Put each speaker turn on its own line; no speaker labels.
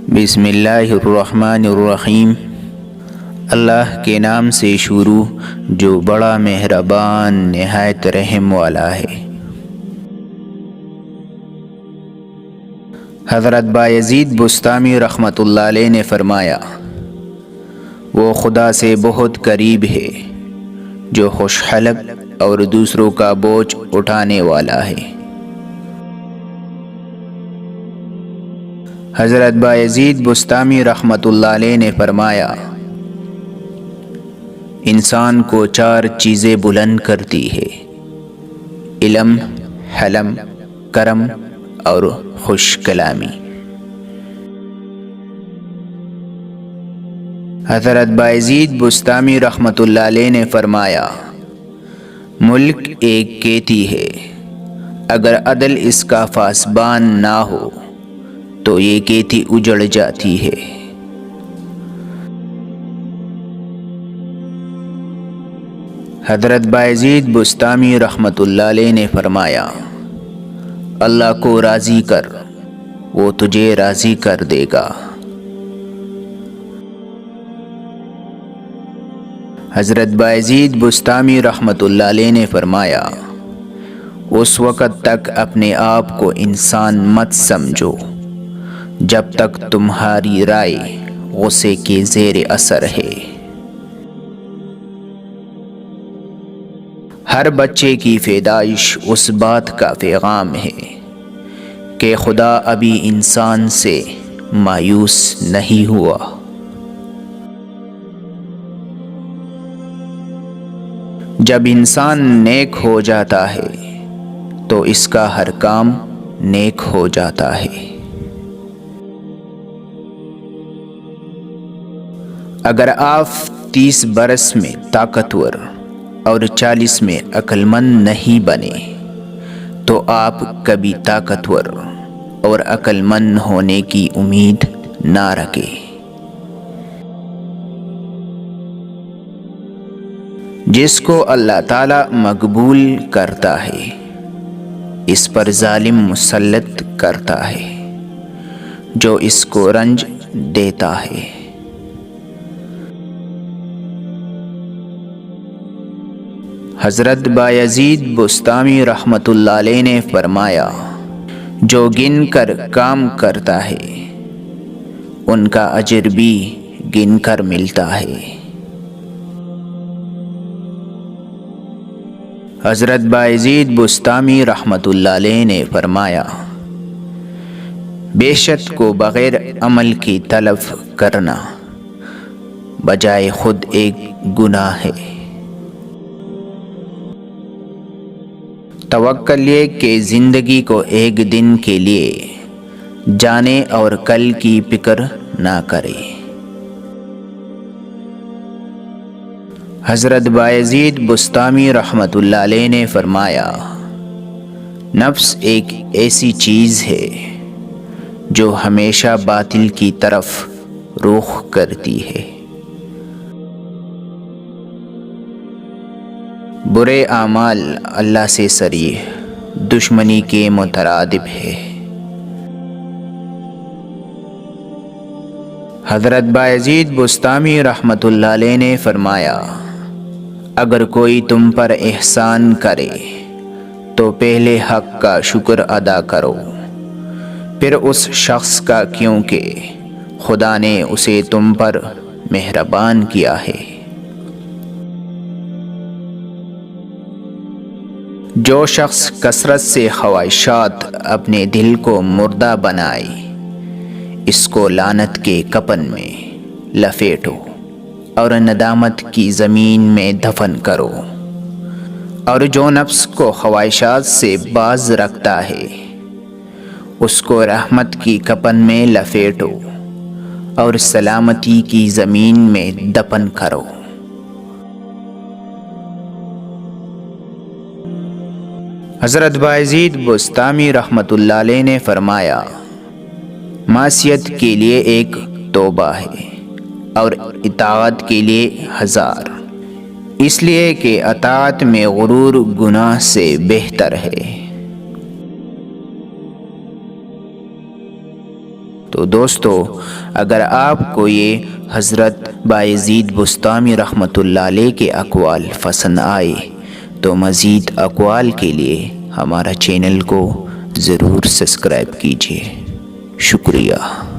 بسم اللہ الرحمن الرحیم۔ اللہ کے نام سے شروع جو بڑا مہربان نہایت رحم والا ہے۔ حضرت بایزید بسطامی رحمۃ اللہ علیہ نے فرمایا، وہ خدا سے بہت قریب ہے جو خوش خلق اور دوسروں کا بوجھ اٹھانے والا ہے۔ حضرت بایزید بسطامی رحمۃ اللہ علیہ نے فرمایا، انسان کو 4 چیزیں بلند کرتی ہے: علم، حلم، کرم اور خوش کلامی۔ حضرت بایزید بسطامی رحمۃ اللہ علیہ نے فرمایا، ملک ایک کیتی ہے، اگر عدل اس کا پاسبان نہ ہو تو یہ کیتی اجڑ جاتی ہے۔ حضرت بایزید بسطامی رحمۃ اللہ علیہ نے فرمایا، اللہ کو راضی کر، وہ تجھے راضی کر دے گا۔ حضرت بایزید بسطامی رحمۃ اللہ علیہ نے فرمایا، اس وقت تک اپنے آپ کو انسان مت سمجھو جب تک تمہاری رائے غصے کے زیر اثر ہے۔ ہر بچے کی پیدائش اس بات کا پیغام ہے کہ خدا ابھی انسان سے مایوس نہیں ہوا۔ جب انسان نیک ہو جاتا ہے تو اس کا ہر کام نیک ہو جاتا ہے۔ اگر آپ 30 برس میں طاقتور اور 40 میں عقل مند نہیں بنے تو آپ کبھی طاقتور اور عقل مند ہونے کی امید نہ رکھیں۔ جس کو اللہ تعالی مقبول کرتا ہے اس پر ظالم مسلط کرتا ہے جو اس کو رنج دیتا ہے۔ حضرت بایزید بسطامی رحمۃ اللہ علیہ نے فرمایا، جو گن کر کام کرتا ہے ان کا اجر بھی گن کر ملتا ہے۔ حضرت بایزید بسطامی رحمۃ اللہ علیہ نے فرمایا، بیشت کو بغیر عمل کی طلب کرنا بجائے خود ایک گناہ ہے۔ توکل یہ کہ زندگی کو ایک دن کے لیے جانے اور کل کی فکر نہ کرے۔ حضرت بایزید بسطامی رحمۃ اللہ علیہ نے فرمایا، نفس ایک ایسی چیز ہے جو ہمیشہ باطل کی طرف رخ کرتی ہے۔ برے اعمال اللہ سے صریح دشمنی کے مترادف ہے۔ حضرت بایزید بسطامی رحمۃ اللہ علیہ نے فرمایا، اگر کوئی تم پر احسان کرے تو پہلے حق کا شکر ادا کرو، پھر اس شخص کا، کیونکہ خدا نے اسے تم پر مہربان کیا ہے۔ جو شخص کثرت سے خواہشات اپنے دل کو مردہ بنائے اس کو لعنت کے کفن میں لپیٹو اور ندامت کی زمین میں دفن کرو، اور جو نفس کو خواہشات سے باز رکھتا ہے اس کو رحمت کی کفن میں لپیٹو اور سلامتی کی زمین میں دفن کرو۔ حضرت بایزید بسطامی رحمۃ اللہ علیہ نے فرمایا، معصیت کے لیے ایک توبہ ہے اور اطاعت کے لیے 1000، اس لیے کہ اطاعت میں غرور گناہ سے بہتر ہے۔ تو دوستو، اگر آپ کو یہ حضرت بایزید بسطامی رحمۃ اللہ علیہ کے اقوال پسند آئے تو مزید اقوال کے لیے ہمارا چینل کو ضرور سبسکرائب کیجیے۔ شکریہ۔